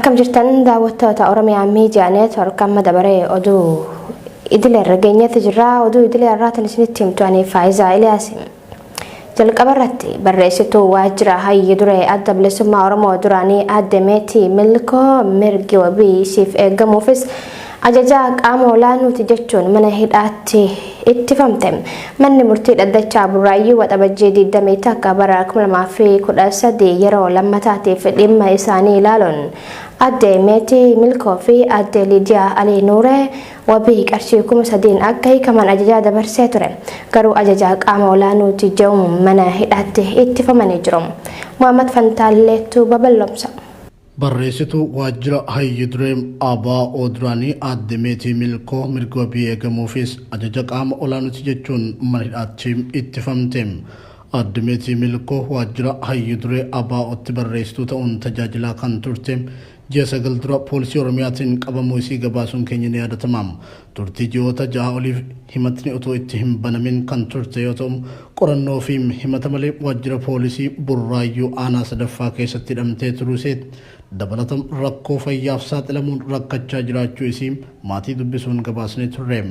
Akkam jirtan daawwattoota Oromiyaa Miidiyaa Neetwoork amma dabaree oduu idilee rageenyatti jirra. Oduu idilee irraatiin isinitti himtu ani Faayisaa Iliyaas. Jalqaba irratti barreessituu waajjira Hayyi Duree Adda Bilisummaa Oromoo duraanii Aadde Meetii Milkoo mirgi wabii siif eegamuufis ajajaa qaama olaanaati jechuun mana hidhaatti ittifamte. Manni murtii dhaddachaa Burraayyuu waxabajjii 20 akka bara 2013 yeroo lammataatiif dhimma isaanii ilaaluun Aadde Meetii Milkoo fi Aadde Lidiyaa Alii Nuuree wabii qarshii 3,000 akka hiikaman ajajaa dabarsee ture. Garuu ajajaa qaama olaanaati jedhamuun mana hidhaatti ittifamanii jiru. Muhammad Fantaalleetu babal'omsa. Barreessituu waajjira Hayyi Duree Abaa Oduraanii Aadde Meetii Milkoo mirgi wabii eegamuufis ajaja qaama olaanaati jechuun mana hidhaatti ittifamte. Aadde Meetii Milkoo waajjira Hayyi Duree Abaa otti barreessituu ta'uun tajaajilaa kan turte. Ji'a 9 dura poolisii Oromiyaatiin qabamuu isii gabaasuun keenya ni yaadatama. Turtii ji'oota 6 oliif himatni otoo itti hin banamin kan turte yoo ta'u qorannoo fi himata malee waajjira poolisii Burraayyuu aanaa sadaffaa keessatti hidhamtee turuuseet dabalataan rakkoo fayyaaf saaxilamuun rakkachaa jiraachuu isii maatii dubbisuun gabaasnee turre.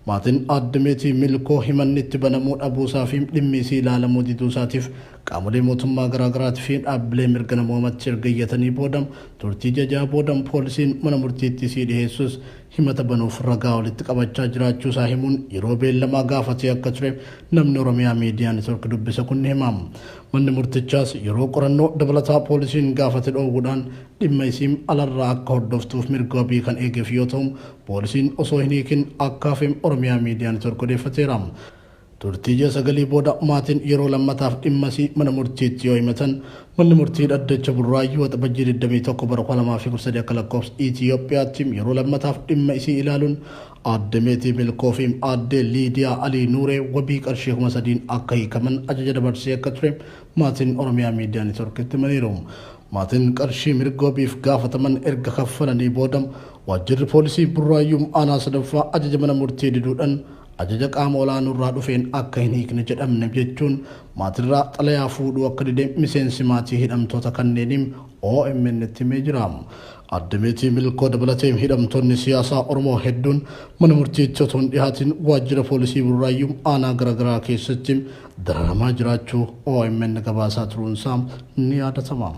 Maatiin Aadde Meetii Milkoo himanni itti banamuu dhabuusaa fi dhimmi isii ilaalamuu diduusaatiif qaamolee mootummaa garaagaraatiif fi dhaabbilee mirga namoomaatti erga iyyatanii booda turtii jajaa booda poolisiin mana murtiitti isii dhiheessus himata banuuf ragaa walitti qabachaa jiraachuusaa himuun yeroo beellamaa gaafatee akka ture namni Oromiyaa Miidiyaa Neetwoork dubbise kun himama. Manni murtichaas yeroo qorannoo dabalataa poolisiin gaafate dhoowwuudhaan dhimma isii alarraa akka hordoftuuf mirga wabii kan eegeef yoo ta'u poolisiin osoo hin hiikin akka hafeem Oromiyaa Miidiyaa Neetwoork odeeffateera. Turtii ji'a 9 booda maatiin yeroo lammataaf dhimma isii mana murtiitti yoo himatan manni murtii dhaddacha Burraayyuu waxabajjii 21 bara 2013 akka lakkoofsa Itoophiyaatti yeroo lammataaf dhimma isii ilaaluun Aadde Meetii Milkoo fi Aadde Lidiyaa Alii Nuuree wabii qarshii 3,000 akka hiikaman ajaja dabarsee akka ture maatiin Oromiyaa Miidiyaa Neetwoorkitti himaniiru. Maatiin qarshii mirga wabiif gaafataman erga kaffalanii booda waajjirri poolisii Burraayyuu aanaa sadaffaa ajaja mana murtii diduudhaan ajaja qaama olaanurraa dhufeen akka hin hiikne jedhamne jechuun maatirraa xalayaa fuudhuu akka dide miseensi maatii hidhamtoota kanneeniin OMN itti himee jira. Aadde Meetii Milkoo dabalatee hidhamtoonni siyaasaa Oromoo hedduun mana murtiitti otoo hin dhihaatin waajjira poolisii Burraayyuu aanaa garaagaraa keessatti dararamaa jiraachuu OMN gabaasaa turuunsaa ni yaadatama.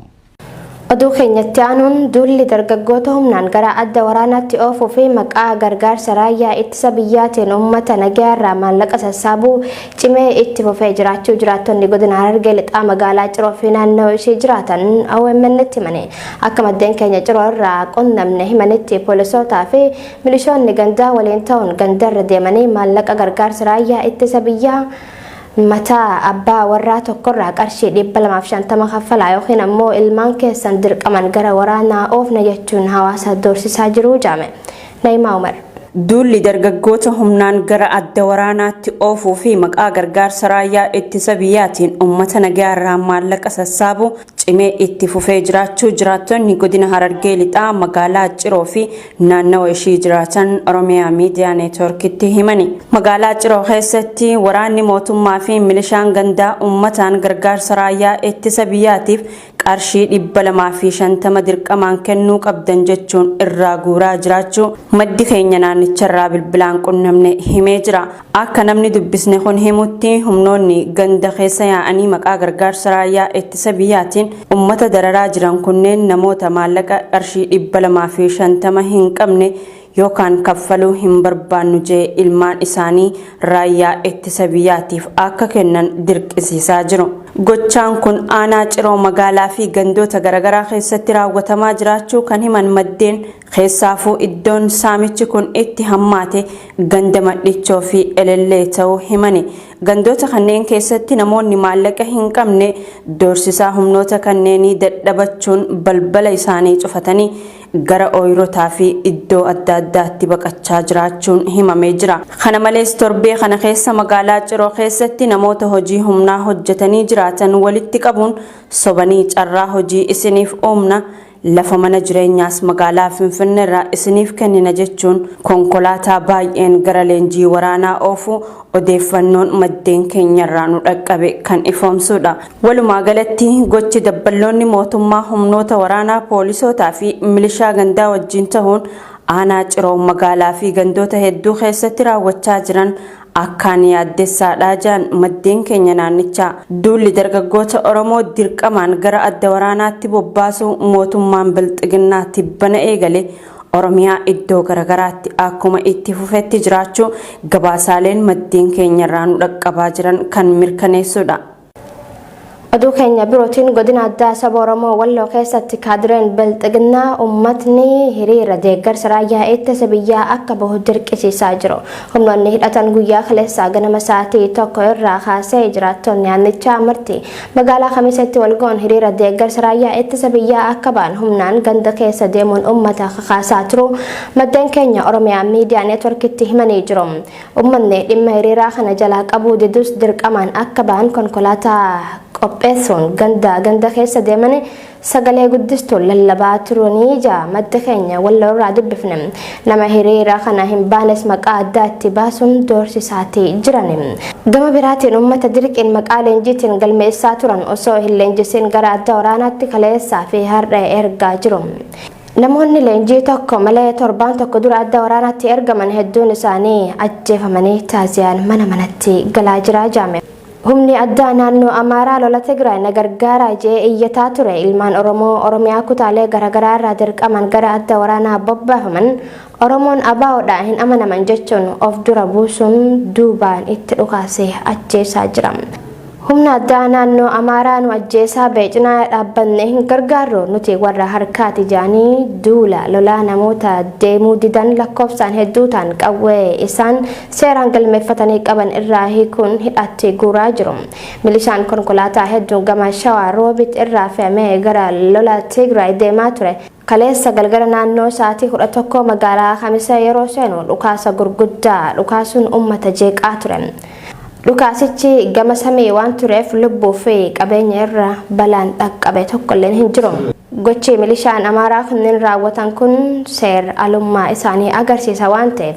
Oduu keenyatti aanuun duulli dargaggoota humnaan gara adda waraanaatti oofuu fi maqaa gargaarsa raayyaa ittisa biyyaatiin uummata nagaarraa maallaqa sassaabuu cimee itti fufee jiraachuu jiraattonni godina Harargee lixaa magaalaa Ciroo fi naannoo ishee jiraatan OMN itti himani. Akka maddeen keenya Ciroo irraa qunnamne himanitti poolisootaa fi milishoonni gandaa waliin ta'uun gandarra deemanii maallaqa gargaarsa raayyaa ittisa biyyaa mataa abbaa warraa tokkorraa qarshii 250 kaffalaa yookiin ammoo ilmaan keessan dirqaman gara waraanaa oofna jechuun hawaasa doorsisaa jiru jedhame. Naimaa Umar. Duulli dargaggoota humnaan gara adda waraanaatti oofuu fi maqaa gargaarsa raayyaa ittisa biyyaatiin uummata nagaarraa maallaqa sassaabu cimee itti fufee jiraachuu jiraattonni godina Harargee lixaa magaalaa Ciroo fi naannoo ishee jiraatan Oromiyaa Miidiyaa Neetwoorkitti himani. Magaalaa Ciroo keessatti waraanni mootummaa fi milishaan gandaa uummataan gargaarsa raayyaa ittisa biyyaatiif qarshii 250 dirqamaan kennuu qabdan jechuun irraa guuraa jiraachuu maddi keenya naannicharraa bilbilaan qunnamne himee jira. Akka namni dubbisne kun himutti humnoonni ganda keessa yaa'anii maqaa gargaarsa raayyaa ittisa biyyaatiin uummata dararaa jiran kunneen namoota maallaqa qarshii 250 hin qabne yookaan kaffaluu hin barbaannu jee ilmaan isaanii raayyaa ittisa biyyaatiif akka kennan dirqisiisaa jiru. Gochaan kun aanaa Ciroo magaalaa fi gandoota garaagaraa keessatti raawwatamaa jiraachuu kan himan maddeen keessaafuu iddoon saamichi kun itti hammaate ganda Madhichoo fi Elellee ta'uu himani. Gandoota kanneen keessatti namoonni maallaqa hin qabne doorsisaa humnoota kanneenii dadhabachuun balbala isaanii cufatanii gara ooyirotaa fi iddoo adda addaatti baqachaa jiraachuun himamee jira. Kana malees torbee kana keessa magaalaa Ciroo keessatti namoota hojii humnaa hojjetanii jiraatan walitti qabuun sobanii carraa hojii isiniif uumna lafa mana jireenyaas magaalaa Finfinneerraa isiniif kennina jechuun konkolaataa baay'een gara leenjii waraanaa oofu odeeffannoon maddeen keenyarraa nu dhaqqabe kan ifoomsudha. Walumaa galatti gochi dabballoonni mootummaa humnoota waraanaa poolisootaa fi milishaa gandaa wajjin ta'uun aanaa Ciroo magaalaa fi gandoota hedduu keessatti raawwachaa jiran akkaan yaaddessaadha jedhan maddeen keenya naannichaa. Duulli dargaggoota Oromoo dirqamaan gara adda waraanaatti bobbaasu mootummaan bilxiginnaa tibbana eegale Oromiyaa iddoo garagaraatti akkuma itti fufetti jiraachuu gabaasaaleen maddeen keenyarraa nu dhaqqabaa jiran kan mirkaneessudha. Oduu keenya birootiin godina addaa saba Oromoo Walloo keessatti kaadireen bilxiginnaa uummatni hiriira deeggarsa raayyaa ittisa biyyaa akka bahu dirqisiisaa jiru. Humnoonni hidhatan guyyaa kaleessaa ganama sa'aatii 1 irraa kaasee jiraattonni naannichaa murtii magaalaa Khamiisatti walgoon hiriira deeggarsa raayyaa ittisa biyyaa akka ba'an humnaan ganda keessa deemuun uummata kakaasaa turu maddeen keenya Oromiyaa miidiyaa neetworkitti himanii jiru. Uummanni dhimma hiriiraa kana jalaa qabuu didus dirqamaan akka ba'an konkolaataa qopheessuun ganda keessa deemanii sagalee guddistuun lallabaa turanii jaa madda keenya Walloo irraa dubbifne. Nama hiriira kana hin baanes maqaa addaa itti baasuun doorsisaatii jiran. Gama biraatiin uummata dirqiin maqaa leenjiitiin galmeessaa turan osoo hin leenjisiin gara adda waraanaatti kaleessaa fi har'a ergaa jiru. Namoonni leenjii tokko malee torbaan tokko dura adda waraanaatti ergaman hedduun isaanii ajjeefamanii taasiyaan manatti galaa jira jaame. Humni addaa naannoo Amaaraa lola Tigraay na gargaaraa jee iyyataa ture. Ilmaan Oromoo Oromiyaa kutaalee garaagaraa irraa dirqaman gara adda waraanaa bobbaafaman Oromoon abaawoodhaan hin amanaman jechuun of dura buusuun duubaan itti dhukaasee ajjeesaa jira. Humna addaa naannoo Amaaraa nu ajjeesaa beecinaa dhaabbanne hin gargaarru nuti warra harkaati jaanii duula lolaa namoota deemuu didan lakkoofsaan hedduu ta'an qawwee isaan seeraan galmeeffatanii qaban irraa hiikuun hidhatti guuraa jiru. Milishaan konkolaataa hedduun gama Shawaa Roobit irraa fe'amee gara lola Tigraay deemaa ture. Kaleessa galgala naannoo sa'aatii 11 magaalaa Khamiisa yeroo seenu dhukaasa gurguddaa dhukaasuun uummata jeeqaa ture. Dhukaasichi gama samii waan tureef lubbuu fi qabeenya irra balaan dhaqqabe tokkolleen hin jiru. Gochi milishaan Amaaraa kanneen raawwatan kun seer alummaa isaanii agarsiisa waan ta'eef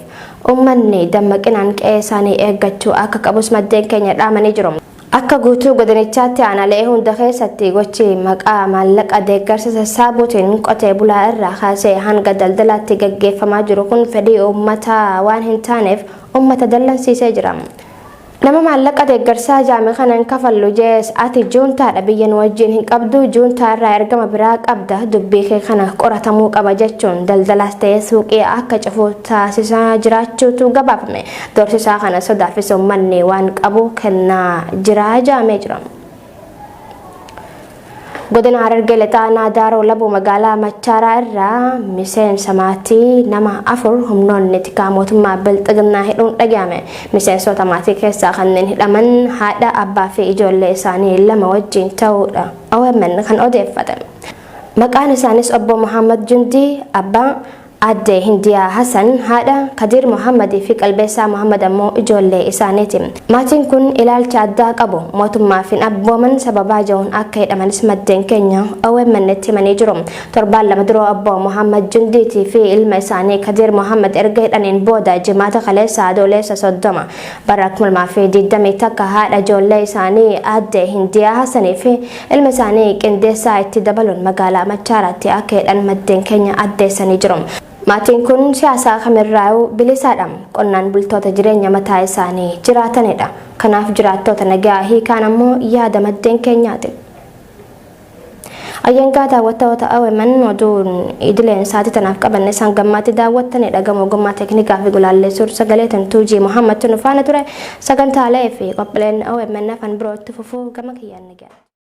uummanni dammaqinaan qe'ee isaanii eeggachuu akka qabus maddeen keenya dhaamanii jiru. Akka guutuu godinichaatti aanaalee hunda keessatti gochi maqaa maallaqa deeggarsa sassaabuutiin qotee bulaa irraa kaasee hanga daldalaatti gaggeeffamaa jiru kun fedhii uummataa waan hin taaneef uummata dallansiisee jira. Nama maallaqa deeggarsaa jaame kana hin kafallu jees ati juuntaadha biyya nu wajjin hin qabdu juuntaa irraa ergama biraa qabda dubbii kee kana qoratamuu qaba jechuun daldalaas ta'ee suuqii akka cufu taasisaa jiraachuutu gabaafame. Doorsisaa kana sodaafis uummanni waan qabu kennaa jira jaamee jira. Godina Harargee lixaa Naadaaroo Labuu magaalaa Machaaraa irraa miseensa maatii nama 4 humnoonni tikaa mootummaa bilxiginnaa hidhuun dhagahame. Miseensota maatii keessaa kanneen hidhaman haadha abbaa fi ijoollee isaanii 2 wajjin ta'uudha. OMN kan odeeffate. Maqaan isaanis obbo Muhammad Jundii, abbaa Adde Hindiyaa Hassan, haadha Kadir Muhammad fi qalbeessaa Muhammad ammoo ijoollee isaaniiti. Maatiin kun ilaalcha addaa qabu. Mootummaa fi abbooman sababaa jiruun akka hidhamanis maddeen keenya OMN itti himanii jiru. Torbaan 2 dura obbo Muhammad Jundiitii fi ilma isaanii Kadir Muhammad erga hidhaniin booda jimaata kaleessa adoolessa 30 bara 2020 takka haadha ijoollee isaanii Adde Hindiyaa Hassanii fi ilma isaanii qindeessaa itti dabaluun magaalaa Machaaraatti akka hidhan maddeen keenya addeessanii jiru. Maatiin kun siyaasaa kamirraa'uu bilisaadha. Qonnaan bultoota jireenya mataa isaanii jiraatanidha. Kanaaf jiraattota nagaa hiikaan ammoo yaada maddeen keenyaati. Ayyaangaa daawwattoota OMN oduun idileen sa'aatii tanaaf qabanne isaan gammaatti daawwattanidha. Gama ogummaa teeknikaa fi gulaalleessuun sagalee Tuujii Muhammad Tunufaana ture. Sagantaalee fi qophiileen OMN afaan birootti fufuu gama kiyyaan ni ga'a.